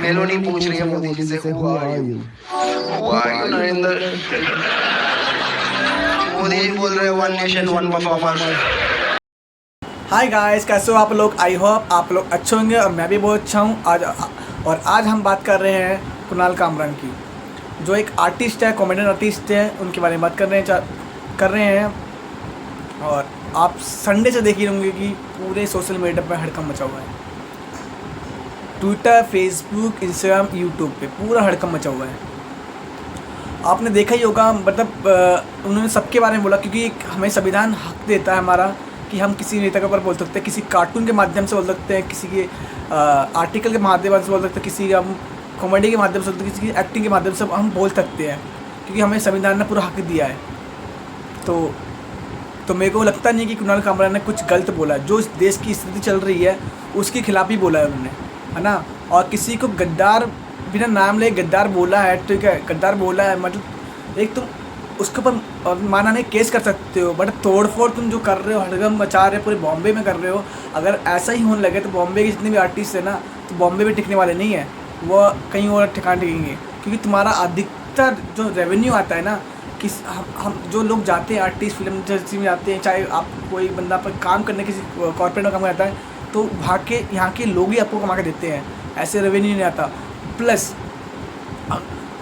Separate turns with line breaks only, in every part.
Meloni पूछ रही है मोदी जी से, who are you, who are you Narendra? Modi ji बोल रहे हैं one nation one performer.
Hi guys, कैसे हो आप लोग? आई होप आप लोग अच्छे होंगे और मैं भी बहुत अच्छा हूँ आज हम बात कर रहे हैं कुणाल कामरान की, जो एक आर्टिस्ट है, कॉमेडियन आर्टिस्ट है। उनके बारे में बात कर रहे हैं। और आप संडे से देख ही होंगे कि पूरे सोशल मीडिया पर हड़कंप मचा हुआ है। ट्विटर, फेसबुक, इंस्टाग्राम, यूट्यूब पे पूरा हड़कंप मचा हुआ है। आपने देखा ही होगा, मतलब उन्होंने सबके बारे में बोला, क्योंकि हमें संविधान हक देता है हमारा कि हम किसी नेता के ऊपर बोल सकते हैं, किसी कार्टून के माध्यम से बोल सकते हैं, किसी के आर्टिकल के माध्यम से बोल सकते हैं, किसी का हम कॉमेडी के माध्यम से बोल सकते हैं, किसी की एक्टिंग के माध्यम से हम बोल सकते हैं, क्योंकि हमें संविधान ने पूरा हक दिया है। तो मेरे को लगता नहीं कि कुणाल कामरान ने कुछ गलत बोला है। जो इस देश की स्थिति चल रही है उसके खिलाफ ही बोला है उन्होंने, है ना। और किसी को गद्दार बिना नाम ले गद्दार बोला है, ठीक है, गद्दार बोला है, मतलब एक तुम उसके ऊपर माना नहीं केस कर सकते हो, बट तोड़फोड़ तुम जो कर रहे हो, हड़कंप मचा रहे हो, पूरे बॉम्बे में कर रहे हो। अगर ऐसा ही होने लगे तो बॉम्बे के जितने भी आर्टिस्ट हैं ना, तो बॉम्बे में टिकने वाले नहीं है, वो कहीं और ठिकाने टिकेंगे। क्योंकि तुम्हारा अधिकतर जो रेवेन्यू आता है ना, किस हम जो लोग जाते हैं आर्टिस्ट फिल्म इंडस्ट्री में जाते हैं, चाहे आप कोई बंदा पर काम करने किसी कॉर्पोरेट में काम करता है, तो यहाँ के लोग ही आपको कमा के देते हैं, ऐसे रेवेन्यू नहीं आता। प्लस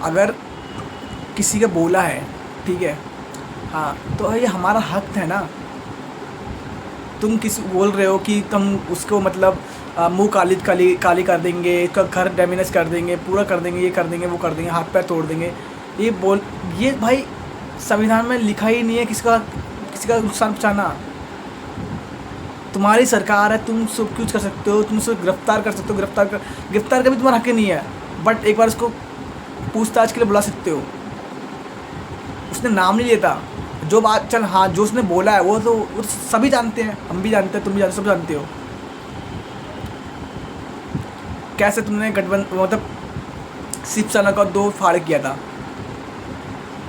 अगर किसी का बोला है, ठीक है, हाँ, तो ये हमारा हक है ना। तुम किसी बोल रहे हो कि तुम उसको मतलब मुंह काली कर देंगे, इसका घर डैमेज कर देंगे, पूरा कर देंगे, ये कर देंगे, वो कर देंगे, हाथ पैर तोड़ देंगे, ये भाई संविधान में लिखा ही नहीं है किसी का नुकसान पहुँचाना। तुम्हारी सरकार है, तुम सब कुछ कर सकते हो, तुम उसे गिरफ्तार कर सकते हो, गिरफ्तार का भी तुम्हारा हक नहीं है, बट एक बार उसको पूछताछ के लिए बुला सकते हो। उसने नाम नहीं लेता, जो बात चल, हाँ, जो उसने बोला है वो तो सभी जानते हैं, हम भी जानते हैं, तुम भी जानते, सब जानते हो। कैसे तुमने गठबंधन मतलब शिवसेना का 2 फाड़ किया था,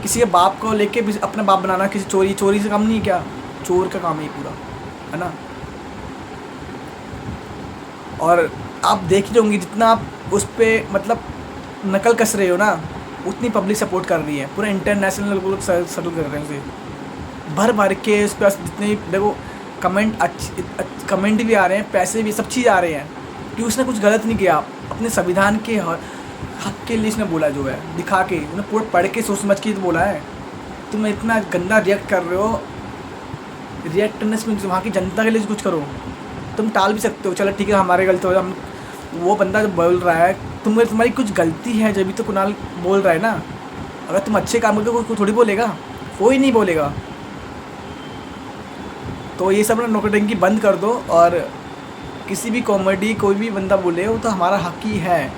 किसी के बाप को लेके भी अपना बाप बनाना, किसी चोरी से काम नहीं है क्या? चोर का काम है ये पूरा, है ना। और आप देख ही होंगे, जितना आप उस पर मतलब नकल कस रहे हो ना, उतनी पब्लिक सपोर्ट कर रही है, पूरा इंटरनेशनल लोग सपोर्ट कर रहे हैं उसे, भर के उस पर जितने देखो कमेंट भी आ रहे हैं, पैसे भी, सब चीज़ आ रहे हैं कि उसने कुछ गलत नहीं किया। अपने संविधान के हक के लिए उसने बोला, जो है दिखा के, उन्हें पूरा पढ़ के सोच समझ के तो बोला है। तुम इतना गंदा रिएक्ट कर रहे हो, रिएक्ट करने से वहाँ की जनता के लिए कुछ करो। तुम टाल भी सकते हो, चलो ठीक है, हमारे गलत हो, हम वो बंदा जब बोल रहा है, तुम्हारी कुछ गलती है, जब भी तो कुणाल बोल रहा है ना। अगर तुम अच्छे काम करते कोई थोड़ी बोलेगा, कोई नहीं बोलेगा। तो ये सब ना नौकरटंकी बंद कर दो, और किसी भी कॉमेडी कोई भी बंदा बोले वो तो हमारा हक ही है,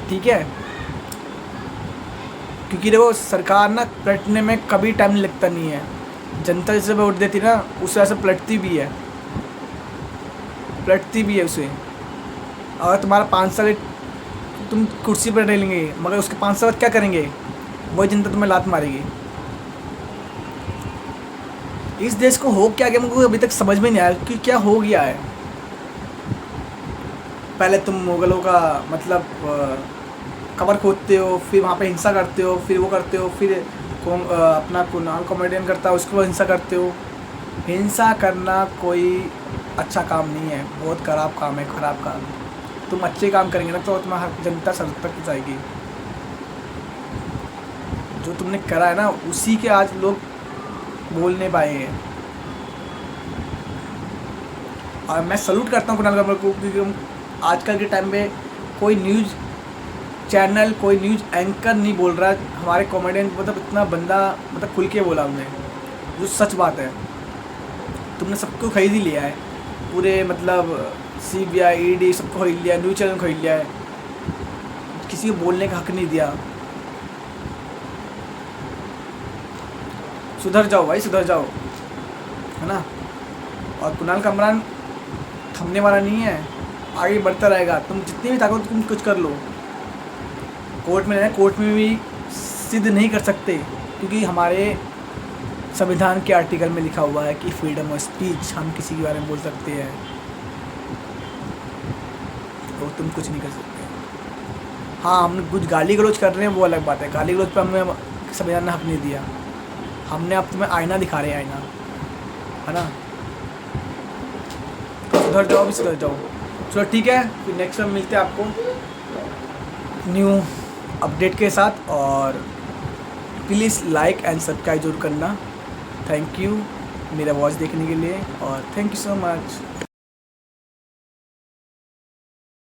ठीक है। क्योंकि देखो सरकार ना पलटने में कभी टाइम लगता नहीं है। जनता जैसे वोट देती ना, उससे ऐसे पलटती भी है उसे। अगर तुम्हारा 5 साल तुम कुर्सी पर रहेंगे, मगर उसके 5 साल बाद क्या करेंगे, वही जनता तुम्हें लात मारेगी। इस देश को हो क्या गया, मुझको अभी तक समझ में नहीं आया कि क्या हो गया है। पहले तुम मुगलों का मतलब कबर खोदते हो, फिर वहाँ पे हिंसा करते हो, फिर वो करते हो, फिर अपना कुणाल कॉमेडियन करता है, उसके बाद हिंसा करते हो। हिंसा करना कोई अच्छा काम नहीं है, बहुत ख़राब काम है, ख़राब काम। तुम अच्छे काम करेंगे ना तो तुम्हारी जनता सर तक जाएगी। जो तुमने करा है ना, उसी के आज लोग बोल नहीं पाए हैं। और मैं सल्यूट करता हूँ कुणाल कामरान को, क्योंकि आजकल के टाइम में कोई न्यूज़ चैनल, कोई न्यूज़ एंकर नहीं बोल रहा है हमारे कॉमेडियन, मतलब इतना बंदा मतलब खुल के बोला हमने, जो सच बात है। तुमने सबको खरीद ही लिया है, पूरे मतलब CBI, ED सबको खरीद लिया, न्यूज़ चैनल खरीद लिया है, किसी को बोलने का हक नहीं दिया। सुधर जाओ भाई, सुधर जाओ, है ना। और कुणाल कामरान थमने वाला नहीं है, आगे बढ़ता रहेगा। तुम जितनी भी ताकत, तुम कुछ कर लो, कोर्ट में रहना, कोर्ट में भी सिद्ध नहीं कर सकते, क्योंकि हमारे संविधान के आर्टिकल में लिखा हुआ है कि फ्रीडम ऑफ स्पीच, हम किसी के बारे में बोल सकते हैं। तो तुम कुछ नहीं कर सकते। हाँ, हम कुछ गाली गलौज कर रहे हैं वो अलग बात है, गाली गलौज पे हमें संविधान ने हक नहीं दिया। हमने अब तुम्हें आईना दिखा रहे हैं, आईना, है ना। सुधर जाओ भी, सुधर जाओ। चलो ठीक है, फिर नेक्स्ट में मिलते हैं आपको न्यू अपडेट के साथ, और प्लीज़ लाइक एंड सब्सक्राइब जरूर करना। थैंक यू मेरा वॉच देखने के लिए, और थैंक यू सो मच।